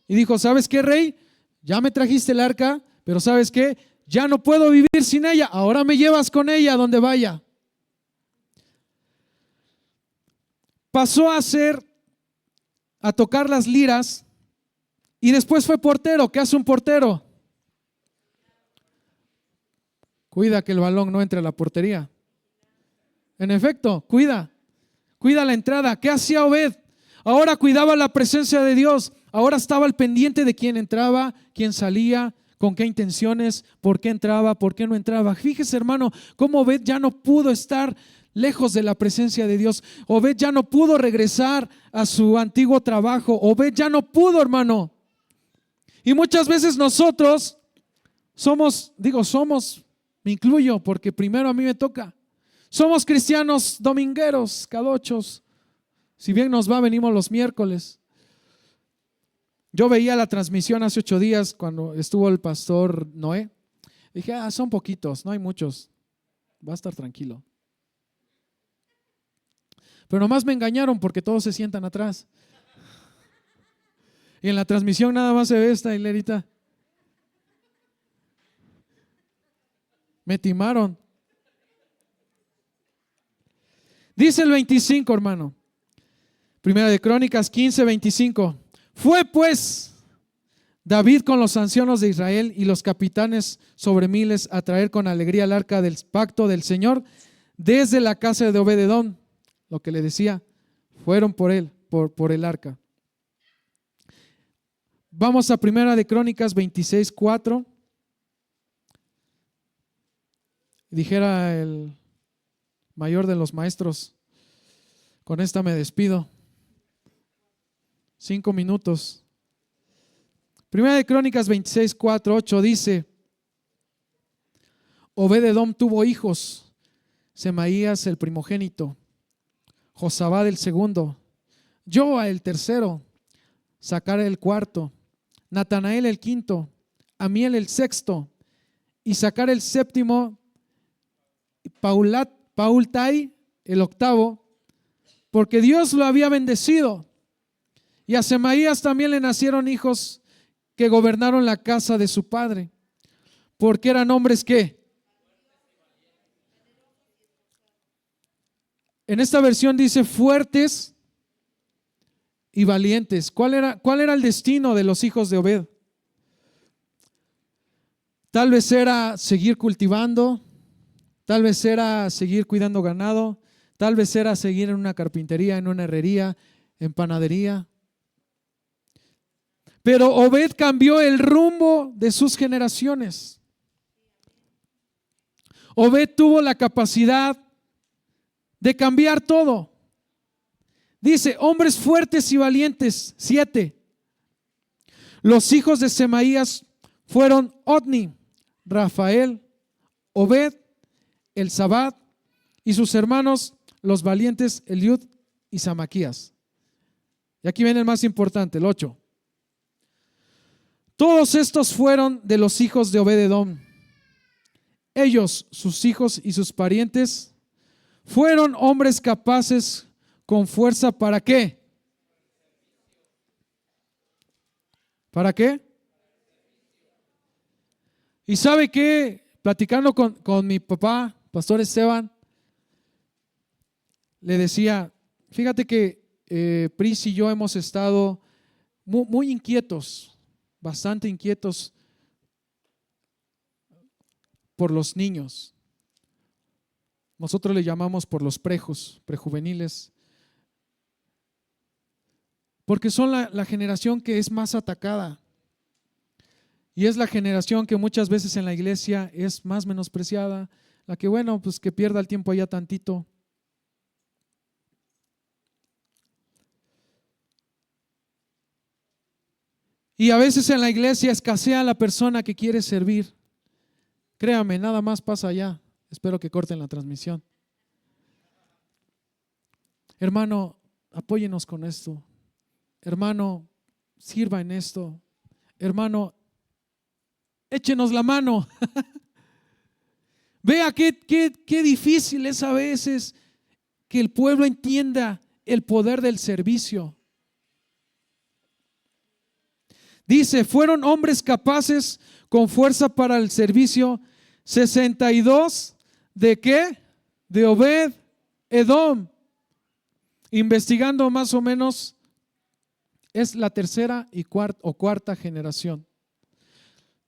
y dijo, ¿sabes qué, rey? Ya me trajiste el arca, pero ¿sabes qué? Ya no puedo vivir sin ella, ahora me llevas con ella a donde vaya. Pasó a tocar las liras y después fue portero. ¿Qué hace un portero? Cuida que el balón no entre a la portería. En efecto, cuida la entrada. ¿Qué hacía Obed? Ahora cuidaba la presencia de Dios. Ahora estaba al pendiente de quién entraba, quién salía, con qué intenciones, por qué entraba, por qué no entraba. Fíjese, hermano, cómo Obed ya no pudo estar lejos de la presencia de Dios. Obed ya no pudo regresar a su antiguo trabajo. Obed ya no pudo, hermano. Y muchas veces nosotros somos, me incluyo porque primero a mí me toca. Somos cristianos domingueros, cadochos. Si bien nos va, venimos los miércoles. Yo veía la transmisión hace 8 días cuando estuvo el pastor Noé. Dije, son poquitos, no hay muchos. Va a estar tranquilo. Pero nomás me engañaron porque todos se sientan atrás. Y en la transmisión nada más se ve esta hilerita. Me timaron. Dice el 25, hermano. Primera de Crónicas 15, 25. Fue pues David con los ancianos de Israel y los capitanes sobre miles a traer con alegría el arca del pacto del Señor desde la casa de Obed-edom. Lo que le decía, fueron por él, por el arca. Vamos a Primera de Crónicas 26, 4. Dijera el mayor de los maestros, con esta me despido. 5 minutos. Primera de Crónicas 26, 4, 8 dice: Obed-edom tuvo hijos, Semaías el primogénito, Josabad el segundo, Joa el tercero, Zacar el cuarto, Natanael el quinto, Amiel el sexto, Isacar el séptimo, Paultai el octavo, porque Dios lo había bendecido Y a Semaías también le nacieron hijos que gobernaron la casa de su padre, porque eran hombres que, en esta versión dice fuertes y valientes. ¿Cuál era el destino de los hijos de Obed? Tal vez era seguir cultivando, tal vez era seguir cuidando ganado, tal vez era seguir en una carpintería, en una herrería, en panadería. Pero Obed cambió el rumbo de sus generaciones. Obed tuvo la capacidad de cambiar todo. Dice, hombres fuertes y valientes, 7. Los hijos de Semaías fueron Otni, Rafael, Obed, Elzabad y sus hermanos, los valientes Eliud y Samaquías. Y aquí viene el más importante, el 8. Todos estos fueron de los hijos de Obed-edom. Ellos, sus hijos y sus parientes, fueron hombres capaces con fuerza. ¿Para qué? ¿Para qué? Y ¿sabe qué? Platicando con mi papá, Pastor Esteban, le decía, fíjate que Pris y yo hemos estado muy inquietos, bastante inquietos por los niños. Nosotros le llamamos por los prejuveniles, porque son la generación que es más atacada y es la generación que muchas veces en la iglesia es más menospreciada, la que pues que pierda el tiempo allá tantito. Y a veces en la iglesia escasea la persona que quiere servir. Créame, nada más pasa allá. Espero que corten la transmisión. Hermano, apóyenos con esto. Hermano, sirva en esto. Hermano, échenos la mano. Vea qué difícil es a veces que el pueblo entienda el poder del servicio. Dice, fueron hombres capaces con fuerza para el servicio. 62, ¿de qué? De Obed-edom. Investigando más o menos, es la tercera o cuarta generación.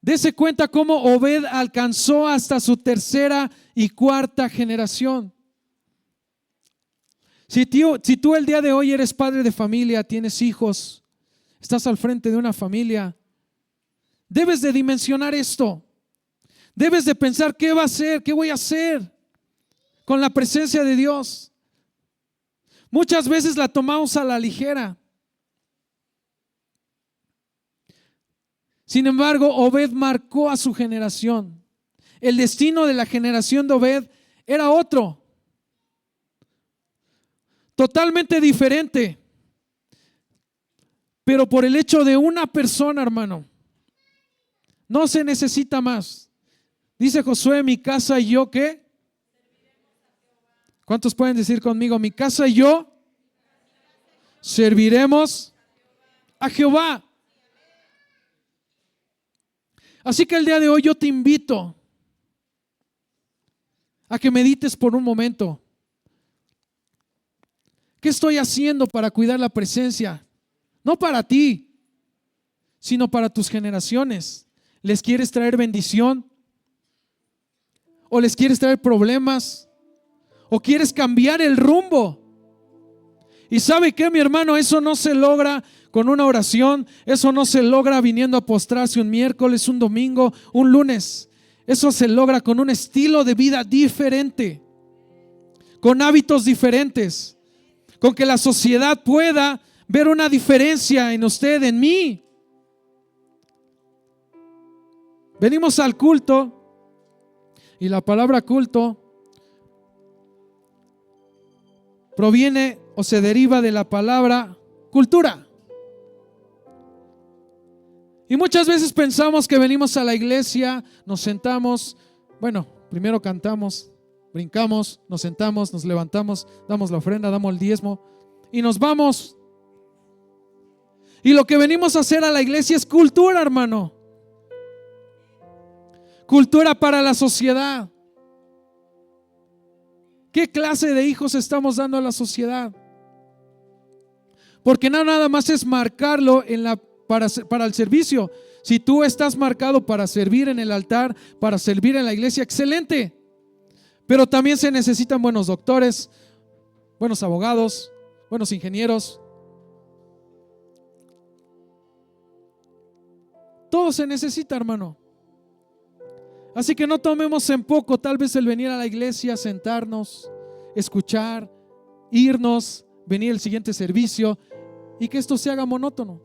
Dese cuenta cómo Obed alcanzó hasta su tercera y cuarta generación. Si tú el día de hoy eres padre de familia, tienes hijos, estás al frente de una familia, debes de dimensionar esto. Debes de pensar qué va a hacer, qué voy a hacer con la presencia de Dios. Muchas veces la tomamos a la ligera. Sin embargo, Obed marcó a su generación. El destino de la generación de Obed era otro, totalmente diferente. Pero por el hecho de una persona, hermano, no se necesita más. Dice Josué, mi casa y yo, ¿qué? ¿Cuántos pueden decir conmigo? Mi casa y yo serviremos a Jehová. Así que el día de hoy yo te invito a que medites por un momento. ¿Qué estoy haciendo para cuidar la presencia? No para ti, sino para tus generaciones. ¿Les quieres traer bendición? ¿O les quieres traer problemas? ¿O quieres cambiar el rumbo? Y ¿sabe qué, mi hermano? Eso no se logra con una oración. Eso no se logra viniendo a postrarse un miércoles, un domingo, un lunes. Eso se logra con un estilo de vida diferente, con hábitos diferentes, con que la sociedad pueda ver una diferencia en usted, en mí. Venimos al culto y la palabra culto proviene o se deriva de la palabra cultura. Y muchas veces pensamos que venimos a la iglesia, nos sentamos, primero cantamos, brincamos, nos sentamos, nos levantamos, damos la ofrenda, damos el diezmo y nos vamos. Y lo que venimos a hacer a la iglesia es cultura, hermano. Cultura para la sociedad. ¿Qué clase de hijos estamos dando a la sociedad? Porque no nada más es marcarlo para el servicio. Si tú estás marcado para servir en el altar, para servir en la iglesia, excelente. Pero también se necesitan buenos doctores, buenos abogados, buenos ingenieros. Todo se necesita, hermano. Así que no tomemos en poco tal vez el venir a la iglesia, sentarnos, escuchar, irnos, venir al siguiente servicio y que esto se haga monótono.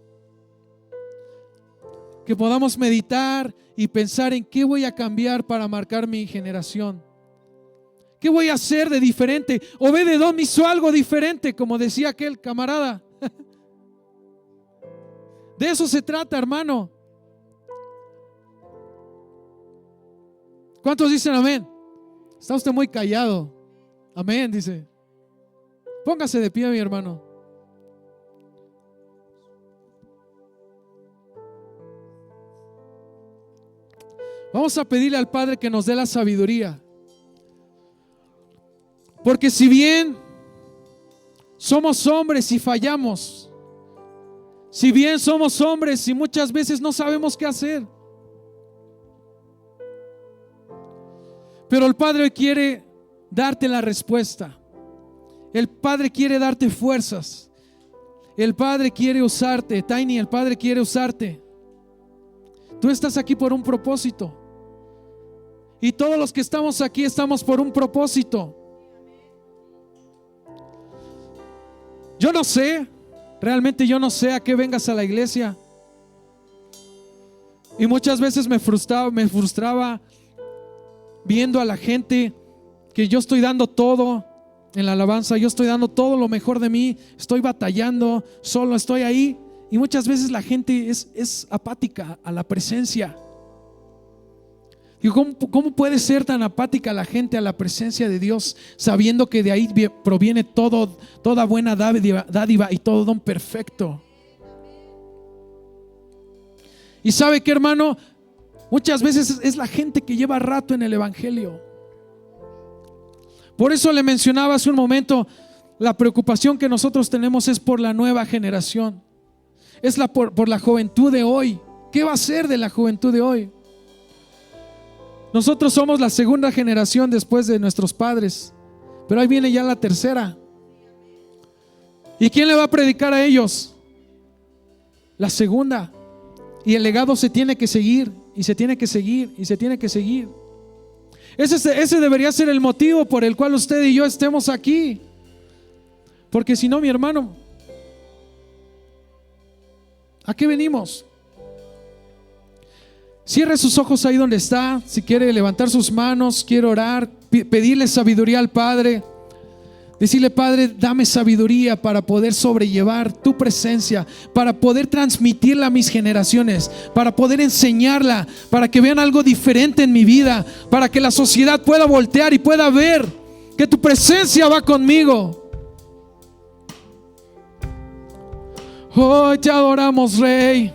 Que podamos meditar y pensar en qué voy a cambiar para marcar mi generación. ¿Qué voy a hacer de diferente? Obed-Edom hizo algo diferente, como decía aquel camarada. De eso se trata, hermano. ¿Cuántos dicen amén? Está usted muy callado. Amén, dice. Póngase de pie, mi hermano. Vamos a pedirle al Padre que nos dé la sabiduría. Porque si bien somos hombres y fallamos, si bien somos hombres y muchas veces no sabemos qué hacer, pero el Padre quiere darte la respuesta. El Padre quiere darte fuerzas. El Padre quiere usarte. Tiny, el Padre quiere usarte. Tú estás aquí por un propósito. Y todos los que estamos aquí estamos por un propósito. Yo no sé, realmente yo no sé a qué vengas a la iglesia. Y muchas veces me frustraba viendo a la gente que yo estoy dando todo en la alabanza, yo estoy dando todo lo mejor de mí, estoy batallando, solo estoy ahí, y muchas veces la gente es apática a la presencia. Digo, ¿cómo puede ser tan apática la gente a la presencia de Dios, sabiendo que de ahí proviene toda buena dádiva y todo don perfecto? Y sabe que, hermano, muchas veces es la gente que lleva rato en el evangelio. Por eso le mencionaba hace un momento, la preocupación que nosotros tenemos es por la nueva generación. Es por la juventud de hoy. ¿Qué va a ser de la juventud de hoy? Nosotros somos la segunda generación después de nuestros padres, pero ahí viene ya la tercera. ¿Y quién le va a predicar a ellos? La segunda. Y el legado se tiene que seguir, y se tiene que seguir, y se tiene que seguir. Ese debería ser el motivo por el cual usted y yo estemos aquí. Porque si no, mi hermano, ¿a qué venimos? Cierre sus ojos ahí donde está. Si quiere levantar sus manos, quiere orar, pedirle sabiduría al Padre. Decirle: Padre, dame sabiduría para poder sobrellevar tu presencia, para poder transmitirla a mis generaciones, para poder enseñarla, para que vean algo diferente en mi vida, para que la sociedad pueda voltear y pueda ver que tu presencia va conmigo. Hoy te adoramos, Rey.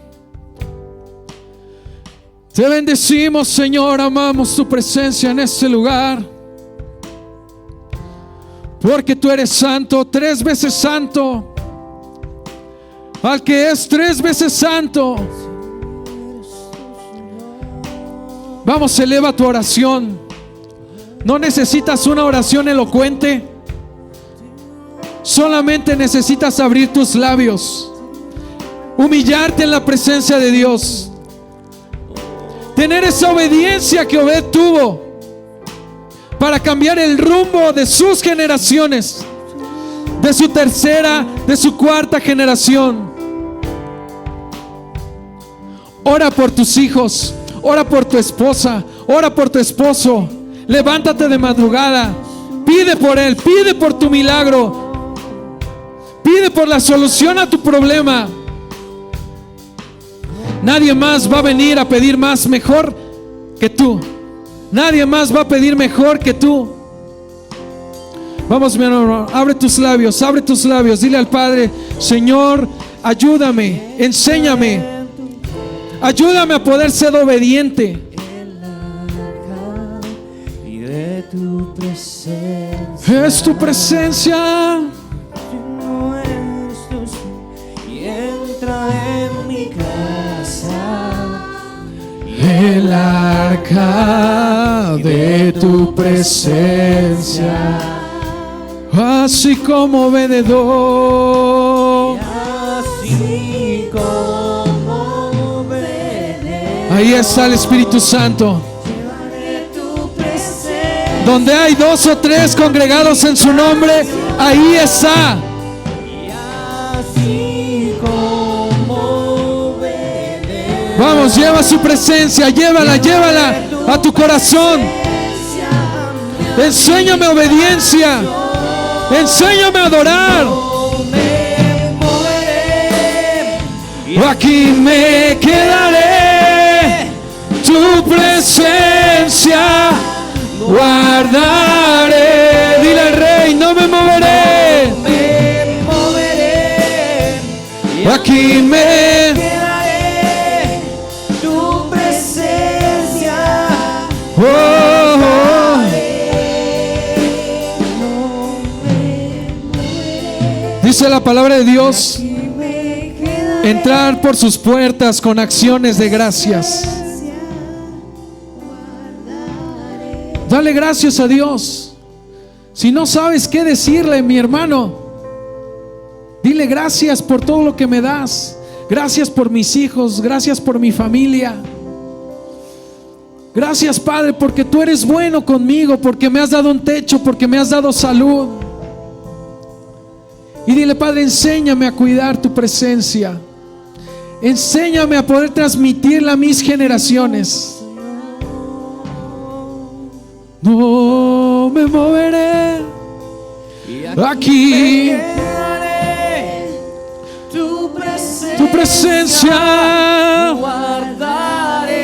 Te bendecimos, Señor, amamos tu presencia en este lugar. Porque tú eres santo, 3 veces santo. Al que es 3 veces santo. Vamos, eleva tu oración. No necesitas una oración elocuente. Solamente necesitas abrir tus labios, humillarte en la presencia de Dios, tener esa obediencia que Obed tuvo para cambiar el rumbo de sus generaciones, de su tercera, de su cuarta generación. Ora por tus hijos, ora por tu esposa, ora por tu esposo. Levántate de madrugada, pide por él, pide por tu milagro, pide por la solución a tu problema. Nadie más va a venir a pedir más mejor que tú. Nadie más va a pedir mejor que tú. Vamos, mi hermano, abre tus labios, dile al Padre: Señor, ayúdame, enséñame, ayúdame a poder ser obediente. Es tu presencia. Y entra en mi casa. El arca de tu presencia, así como vendedor. Así como veré. Ahí está el Espíritu Santo. Donde hay 2 o 3 congregados en su nombre, ahí está. Vamos, lleva su presencia, llévala a tu corazón. Enséñame obediencia, enséñame a adorar. Aquí me quedaré, tu presencia guardaré. Dile al Rey, no me moveré. Aquí me quedaré, tu presencia. Oh, oh. Dice la palabra de Dios, entrar por sus puertas con acciones de gracias. Dale gracias a Dios. Si no sabes qué decirle, mi hermano, dile gracias por todo lo que me das. Gracias por mis hijos, gracias por mi familia. Gracias, Padre, porque tú eres bueno conmigo, porque me has dado un techo, porque me has dado salud. Y dile, Padre, enséñame a cuidar tu presencia. Enséñame a poder transmitirla a mis generaciones. No me moveré. Aquí tu presencia guardaré.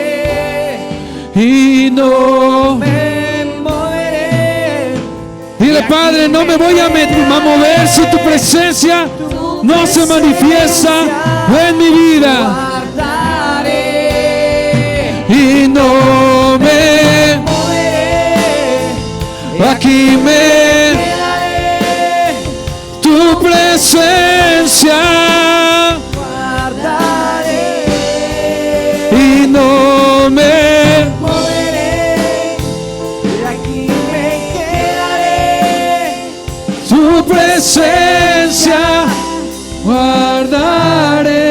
y no Me moveré. Dile, Padre, no me voy a mover si tu presencia no se manifiesta en mi vida. Guardaré. Y no me aquí me Quedaré. tu presencia Guardaré. y no me Moveré. Aquí me quedaré. tu presencia guardaré.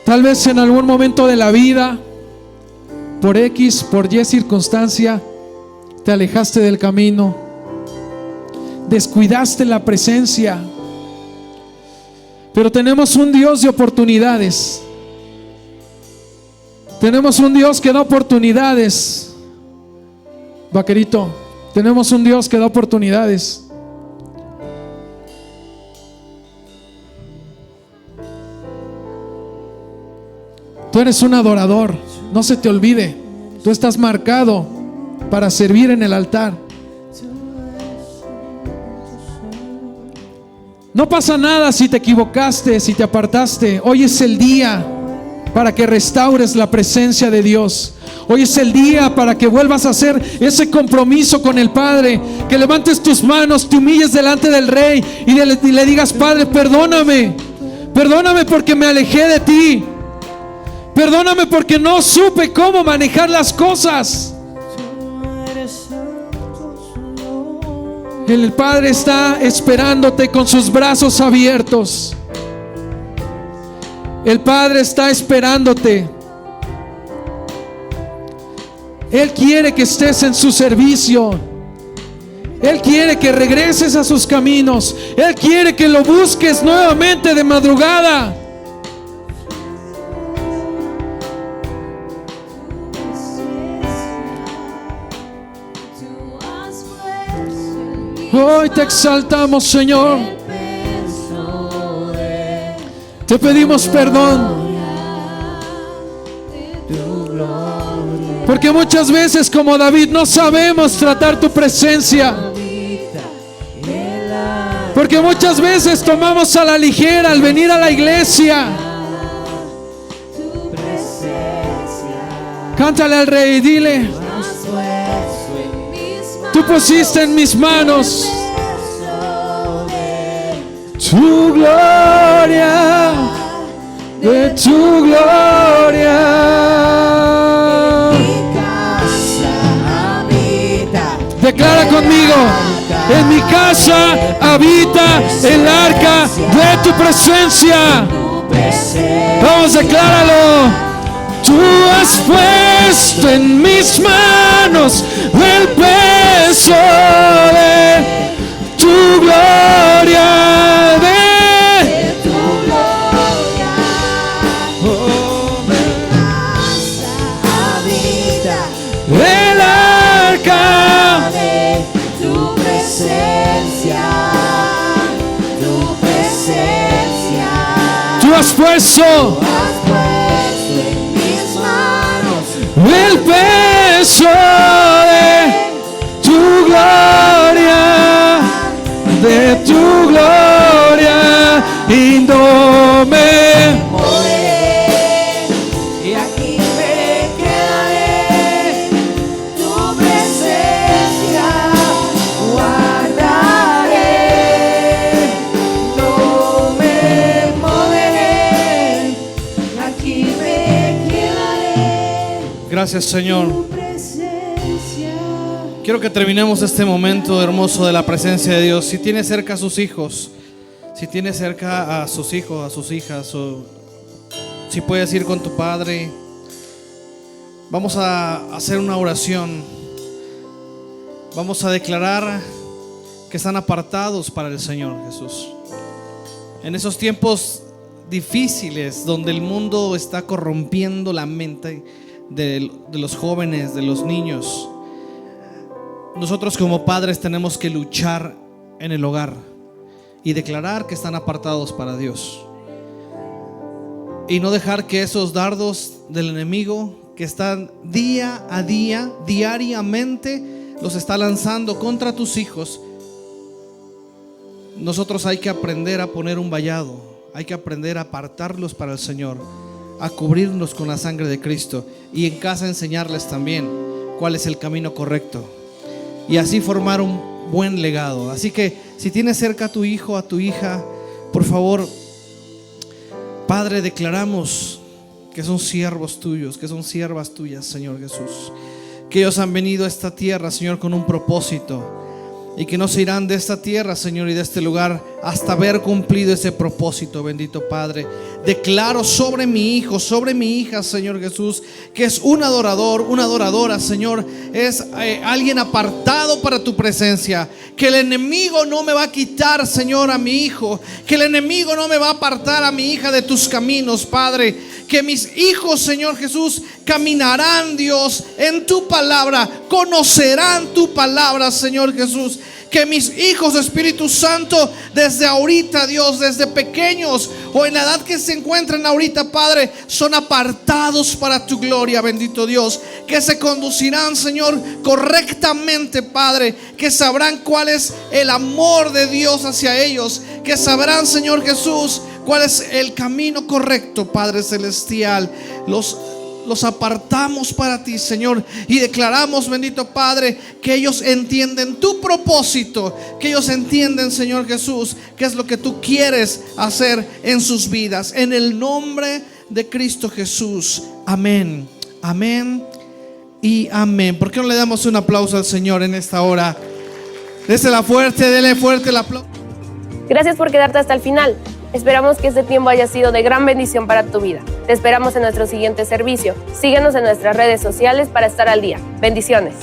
Tal vez en algún momento de la vida, por X, por Y circunstancia, te alejaste del camino, descuidaste la presencia. Pero tenemos un Dios de oportunidades. Tenemos un Dios que da oportunidades. Vaquerito, tenemos un Dios que da oportunidades. Tú eres un adorador, no se te olvide. Tú estás marcado para servir en el altar. No pasa nada si te equivocaste, si te apartaste. Hoy es el día para que restaures la presencia de Dios. Hoy es el día para que vuelvas a hacer ese compromiso con el Padre. Que levantes tus manos, te humilles delante del Rey y le digas: Padre, perdóname. Perdóname porque me alejé de ti. Perdóname porque no supe cómo manejar las cosas. El Padre está esperándote con sus brazos abiertos. El Padre está esperándote. Él quiere que estés en su servicio. Él quiere que regreses a sus caminos. Él quiere que lo busques nuevamente de madrugada. Hoy te exaltamos, Señor. Te pedimos perdón. Porque muchas veces, como David, no sabemos tratar tu presencia. Porque muchas veces tomamos a la ligera al venir a la iglesia. Cántale al Rey, dile: tú pusiste en mis manos tu gloria, de tu gloria. Declara conmigo: en mi casa habita el arca de tu presencia. Vamos, decláralo. Tú has puesto en mis manos el peso de tu gloria, de tu gloria. Oh, habita el arca de tu presencia, tu presencia. Tú has puesto el peso de tu gloria, de tu gloria, y no me moriré, y aquí me quedaré, tu presencia guardaré, no me moveré, aquí me quedaré. Gracias, Señor. Quiero que terminemos este momento hermoso de la presencia de Dios. Si tiene cerca a sus hijos, si tiene cerca a sus hijos, a sus hijas, o si puedes ir con tu padre, vamos a hacer una oración. Vamos a declarar que están apartados para el Señor Jesús. En esos tiempos difíciles donde el mundo está corrompiendo la mente de los jóvenes, de los niños, nosotros como padres tenemos que luchar en el hogar y declarar que están apartados para Dios, y no dejar que esos dardos del enemigo que están día a día, diariamente, los está lanzando contra tus hijos. Nosotros hay que aprender a poner un vallado, hay que aprender a apartarlos para el Señor, a cubrirnos con la sangre de Cristo, y en casa enseñarles también cuál es el camino correcto, y así formar un buen legado. Así que si tienes cerca a tu hijo, a tu hija, por favor, Padre, declaramos que son siervos tuyos, que son siervas tuyas, Señor Jesús, que ellos han venido a esta tierra, Señor, con un propósito, y que no se irán de esta tierra, Señor, y de este lugar hasta haber cumplido ese propósito. Bendito Padre, declaro sobre mi hijo, sobre mi hija, Señor Jesús, que es un adorador, una adoradora, Señor, es alguien apartado para tu presencia. Que el enemigo no me va a quitar, Señor, a mi hijo, que el enemigo no me va a apartar a mi hija de tus caminos, Padre. Que mis hijos, Señor Jesús, caminarán, Dios, en tu palabra, conocerán tu palabra, Señor Jesús. Que mis hijos, Espíritu Santo, desde ahorita, Dios, desde pequeños o en la edad que se encuentran ahorita, Padre, son apartados para tu gloria, bendito Dios. Que se conducirán, Señor, correctamente, Padre. Que sabrán cuál es el amor de Dios hacia ellos. Que sabrán, Señor Jesús, cuál es el camino correcto, Padre Celestial. Los apartamos para ti, Señor, y declaramos, bendito Padre, que ellos entienden tu propósito, que ellos entienden, Señor Jesús, qué es lo que tú quieres hacer en sus vidas. En el nombre de Cristo Jesús. Amén, amén y amén. ¿Por qué no le damos un aplauso al Señor en esta hora? Désela fuerte, dele fuerte el aplauso. Gracias por quedarte hasta el final. Esperamos que este tiempo haya sido de gran bendición para tu vida. Te esperamos en nuestro siguiente servicio. Síguenos en nuestras redes sociales para estar al día. Bendiciones.